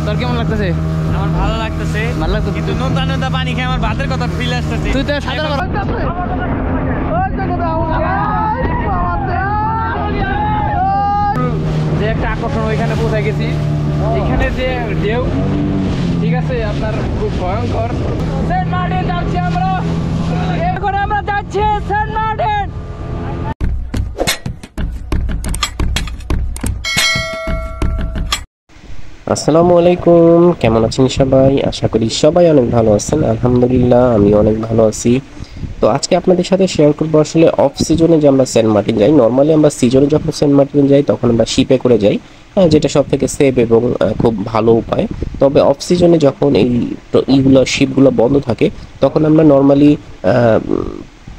তোর কেমন লাগতেছে? আমার ভালো লাগতেছে, ভালো লাগতেছে কিন্তু নোনতা নোনতা পানি খেয়ে আমার ভাতের কথা ফিল আসতেছে। তুই তো সাঁতার যে একটা আকর্ষণ ওইখানে পৌঁছে গেছি। এখানে যে ঢেউ, ঠিক আছে, আপনার খুব ভয়ঙ্কর। সেন্ট মার্টিন যাচ্ছি আমরা, এখন আমরা যাচ্ছি সেন্ট মার্টিন। আসসালামু আলাইকুম, কেমন আছেন সবাই? আশা করি সবাই অনেক ভালো আছেন। আলহামদুলিল্লাহ আমি অনেক ভালো আছি। তো আজকে আপনাদের সাথে শেয়ার করবো আসলে অফ সিজনে যে আমরা সেন্ট মার্টিন যাই। নর্মালি আমরা সিজনে যখন সেন্ট মার্টিন যাই তখন আমরা শিপে করে যাই, যেটা সব থেকে সেফ এবং খুব ভালো উপায়। তবে অফ সিজনে যখন এইগুলো শিপগুলো বন্ধ থাকে তখন আমরা নর্মালি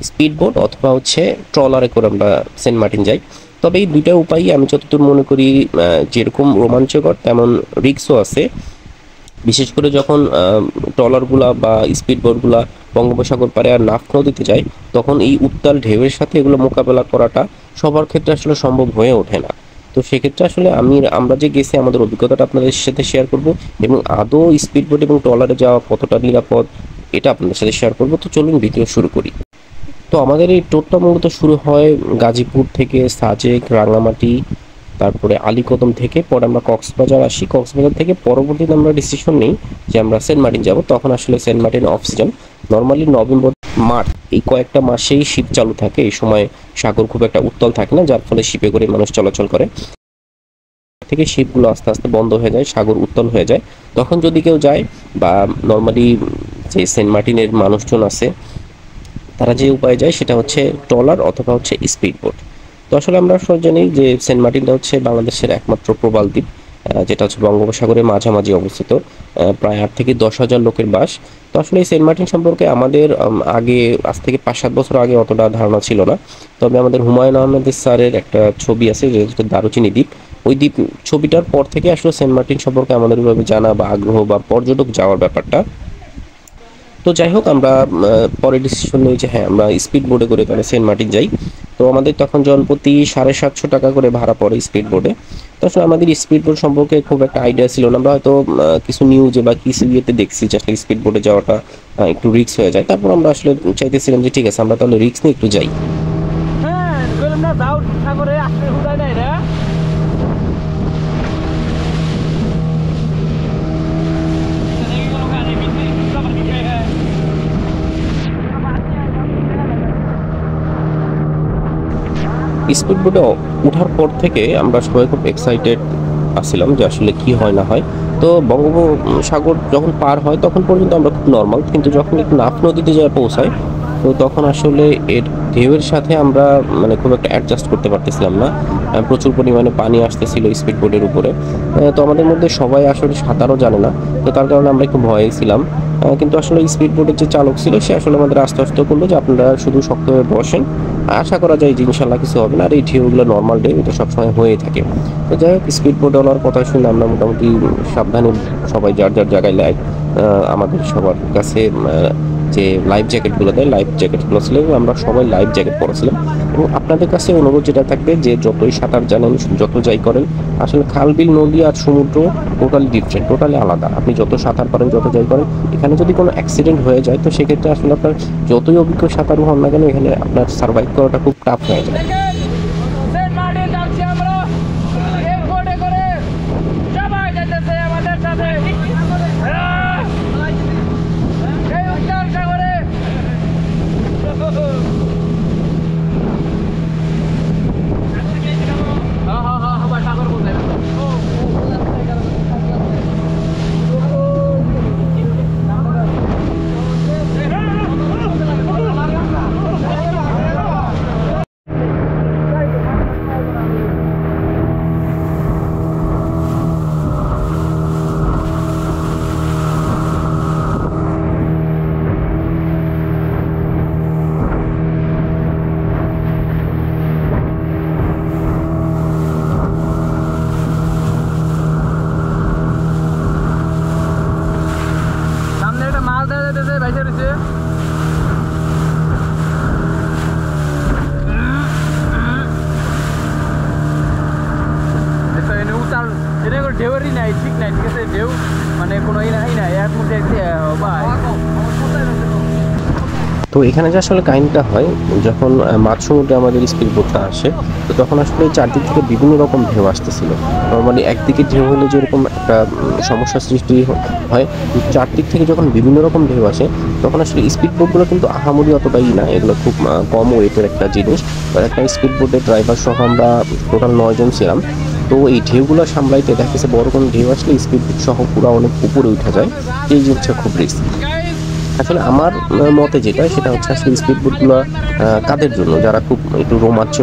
স্পিড বোট অথবা হচ্ছে ট্রলারে করে আমরা সেন্ট মার্টিন যাই। তবে এই দুইটা উপায়ই আমি যতদূর মনে করি যেরকম রোমাঞ্চকর তেমন রিস্কও আছে। বিশেষ করে যখন ট্রলারগুলা বা স্পিড বোটগুলা বঙ্গোপসাগর পারে আর নাফ নদীতে যায় তখন এই উত্তাল ঢেউয়ের সাথে এগুলো মোকাবেলা করাটা সবার ক্ষেত্রে আসলে সম্ভব হয়ে ওঠে না। তো সেক্ষেত্রে আসলে আমরা যে গেছি আমাদের অভিজ্ঞতাটা আপনাদের সাথে শেয়ার করব এবং আদৌ স্পিড বোট এবং ট্রলারে যাওয়া কতটা নিরাপদ এটা আপনাদের সাথে শেয়ার করব। তো চলুন ভিডিও শুরু করি। তো আমাদের এই ট্যুরটা মূলত শুরু হয় গাজীপুর থেকে, সাজেক, রাঙামাটি, তারপরে আলীকদম থেকে পরে আমরা কক্সবাজার আসি। কক্সবাজার থেকে পরবর্তীতে আমরা ডিসিশন নিই যে আমরা সেন্ট মার্টিন যাব। তখন আসলে Saint Martin off season, normally November March এই কয়েকটা মাসেই শিপ চালু থাকে। এই সময় সাগর খুব একটা উত্তাল থাকে না, যার ফলে শিপে করে মানুষ চলাচল করে। থেকে শিপগুলো আস্তে আস্তে বন্ধ হয়ে যায়, সাগর উত্তাল হয়ে যায়। তখন যদি কেউ যায় বা নর্মালি যে সেন্ট মার্টিনের মানুষজন আছে তারা যে উপায়ে যায় সেটা হচ্ছে ট্রলার অথবা হচ্ছে স্পিড বোট। তো আসলে আমরা সবাই জানি যে সেন্ট মার্টিনটা হচ্ছে বাংলাদেশের একমাত্র প্রবাল দ্বীপ, যেটা হচ্ছে বঙ্গোপসাগরের মাঝামাঝি অবস্থিত। প্রায় 8 থেকে 10,000 লোকের বাস। তো আসলে এই সেন্ট মার্টিন সম্পর্কে আমাদের আগে আজ থেকে 5-7 বছর আগে অতটা ধারণা ছিল না। তবে আমাদের হুমায়ুন আহমেদের স্যারের একটা ছবি আছে যেটা দারুচিনি দ্বীপ, ওই দ্বীপ ছবিটার পর থেকে আসলে সেন্ট মার্টিন সম্পর্কে আমাদের ওইভাবে জানা বা আগ্রহ বা পর্যটক যাওয়ার ব্যাপারটা। তো যাই হোক, আমরা পরে ডিসিশন নিই যে হ্যাঁ আমরা স্পিড বোটে করে তাহলে সেন্ট মার্টিন যাই। তো আমাদের তখন জনপ্রতি 750 টাকা করে ভাড়া পড়ে স্পিড বোটে। তো আসলে আমাদের স্পিড বোট সম্পর্কে খুব একটা আইডিয়া ছিল না। আমরা হয়তো কিছু নিউজে বা কিছু ইয়েতে দেখছি যে আসলে স্পিড বোটে যাওয়াটা একটু রিস্ক হয়ে যায়। তারপর আমরা আসলে চাইতেছিলাম যে ঠিক আছে আমরা তাহলে রিস্ক নিয়ে একটু যাই। হ্যাঁ, বললাম না যাও সাগরে, আসলে হুদায় নাই না। স্পিড বোটে ওঠার পর থেকে আমরা সবাই খুব এক্সাইটেড আসছিলাম যে আসলে কি হয় না হয়। তো বঙ্গোপসাগর যখন পার হয় তখন পর্যন্ত আমরা খুব নর্মাল, কিন্তু যখন একটু নাফ নদীতে যায় পৌঁছায় তো তখন আসলে এর ঢেউয়ের সাথে আমরা মানে খুব একটা অ্যাডজাস্ট করতে পারতেছিলাম না। প্রচুর পরিমাণে পানি আসতেছিল স্পিড বোটের উপরে। তো আমাদের মধ্যে সবাই আসলে সাঁতারও জানে না, তো তার কারণে আমরা একটু ভয়ে ছিলাম। কিন্তু আসলে স্পিড বোটের যে চালক ছিল সে আসলে আমাদের আস্তে আস্তে করলো যে আপনারা শুধু শক্তভাবে বসেন, আশা করা যায় যে ইনশাল্লাহ কিছু হবে না। আর এই ঢেউগুলো নর্মাল ঢেউ, এটা সবসময় হয়েই থাকে। তো যাই হোক, স্পিড বোটওয়ালার কথা শুনে আমরা মোটামুটি সাবধানে সবাই যার যার জায়গায় আমাদের সবার কাছে যে লাইফ জ্যাকেটগুলো দেয়, লাইফ জ্যাকেটগুলো ছিল এবং আমরা সবাই লাইফ জ্যাকেট পরেছিলাম। এবং আপনাদের কাছে অনুরোধ যেটা থাকবে যে যতই সাঁতার জানেন, যত যাই করেন, আসলে খাল বিল নদী আর সমুদ্র টোটালি ডিফারেন্ট, টোটালি আলাদা। আপনি যত সাঁতার পারেন, যত যাই করেন, এখানে যদি কোনো অ্যাক্সিডেন্ট হয়ে যায় তো সেক্ষেত্রে আসলে আপনার যতই অভিজ্ঞ সাঁতারু হন না কেন এখানে আপনার সার্ভাইভ করাটা খুব টাফ হয়ে যায়। সেন্ট মার্টিন যাচ্ছি আমরা, এই বোটে করে সবাই যেতেছে আমাদের সাথে এই উত্তাল সাগরে। সাগর বলতে নাই, ঠিক নাই, ঠিক আছে, ঢেউ মানে কোনো ই নাই এক মুহূর্তে ভাই। তো এখানে যে আসলে কাহিনীটা হয়, যখন মাঝ সমুদ্রে আমাদের স্পিড বোটটা আসে, তো তখন আসলে চারদিক থেকে বিভিন্ন রকম ঢেউ আসতেছিল। নর্মালি একদিকে ঢেউ হলে যেরকম একটা সমস্যার সৃষ্টি হয়, চারদিক থেকে যখন বিভিন্ন রকম ঢেউ আসে তখন আসলে স্পিড বোটগুলো কিন্তু আহামরি অতটাই না, এগুলো খুব কম ওয়েটের একটা জিনিস। তো একটা স্পিড বোটের ড্রাইভার সহ আমরা টোটাল 9 জন ছিলাম। তো এই ঢেউগুলো সামলাইতে দেখা গেছে বড় কোনো ঢেউ আসলে স্পিড বোট সহ পুরো অনেক উপরে উঠা যায়, এই জিনিসটা খুব রিস্ক। আসলে আমার মতে যেটা, সেটা হচ্ছে আসলে স্পিড বোটগুলো কাদের জন্য, যারা খুব একটু রোমাঞ্চ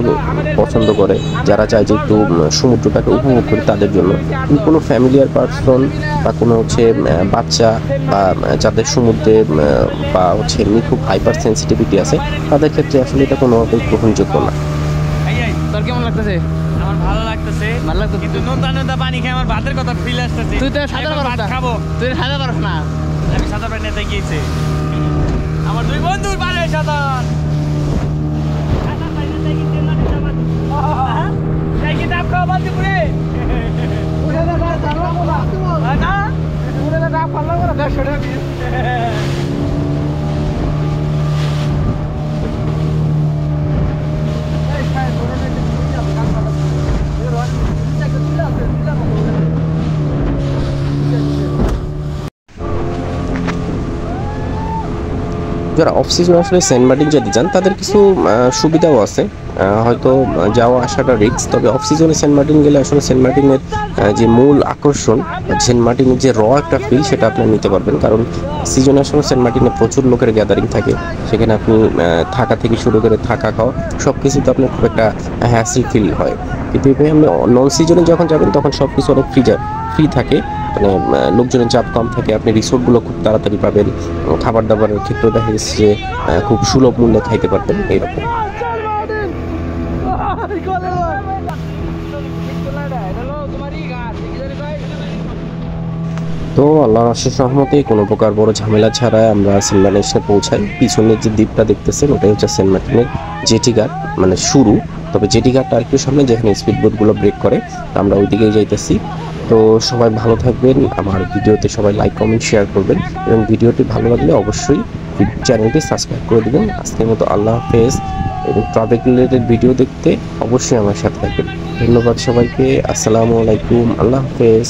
পছন্দ করে, যারা চায় যে একটু সমুদ্রটাকে উপভোগ করে, তাদের জন্য। কিন্তু কোনো ফ্যামিলিয়ার পার্সন বা কোনো হচ্ছে বাচ্চা বা যাদের সমুদ্রে বা হচ্ছে এমনি খুব হাইপার সেন্সিটিভিটি আছে, তাদের ক্ষেত্রে আসলে এটা কোনোভাবেই গ্রহণযোগ্য না। তোর কেমন লাগতেছে? আমার ভালো লাগতেছে, ভালো লাগতো কিন্তু নোনতা নোনতা পানি খেয়ে আমার ভাতের কথা ফিল আসতেছে। তুই তো সাঁতার এখন পারস ভাত না। খাবো। তুই সাঁতার পারস না। আমি সাঁতার পানি নিতে গিয়েছি, আমার দুই বন্ধুর পারে সাঁতার। কিতাব খাওয়া বাদ দিপুরে যারা অফ সিজন আসলে সেন্ট মার্টিন যেতে চান, তাদের কিছু সুবিধাও আছে। হয়তো যাওয়া আসাটা রিস্ক, তবে অফ সিজনে সেন্ট মার্টিন গেলে আসলে সেন্ট মার্টিনের যে মূল আকর্ষণ, সেন্ট মার্টিনের যে একটা ফিল, সেটা আপনি নিতে পারবেন। কারণ সিজনে আসলে সেন্ট মার্টিনে প্রচুর লোকের গ্যাদারিং থাকে, সেখানে আপনি থাকা থেকে শুরু করে থাকা খাওয়া সব কিছুতে আপনার খুব একটা হ্যাসেল ফিল হয়। কিন্তু আপনি নন সিজনে যখন যাবেন তখন সব কিছু অনেক ফ্রি থাকে, মানে লোকজনের চাপ কম থাকে, আপনি রিসোর্টগুলো খুব তাড়াতাড়ি পাবেন, খাবার দাবারের ক্ষেত্রেও দেখা যাচ্ছে যে খুব সুলভ মূল্যে খাইতে পারবেন এইরকম। তো আল্লাহর অশেষ রহমতে কোনো প্রকার বড় ঝামেলা ছাড়াই আমরা সেন্ট মার্টিন এসে পৌঁছাই। পিছনের যে দ্বীপটা দেখতেছেন, ওটাই হচ্ছে সেন্ট মার্টিনের জেটি ঘাট, মানে শুরু। তবে জেটি ঘাটটা আরেকটু সামনে, যেখানে স্পিড বোটগুলো ব্রেক করে, আমরা ওই দিকেই যাইতেছি। তো সবাই ভালো থাকবেন, আমার ভিডিওতে সবাই লাইক কমেন্ট শেয়ার করবেন, এবং ভিডিওটি ভালো লাগলে অবশ্যই চ্যানেলটি সাবস্ক্রাইব করে দেবেন। আজকের মতো আল্লাহ হাফেজ, এবং ট্রাভেল রিলেটেড ভিডিও দেখতে অবশ্যই আমার সাথে থাকবেন। ধন্যবাদ সবাইকে, আসসালামু আলাইকুম, আল্লাহ হাফেজ।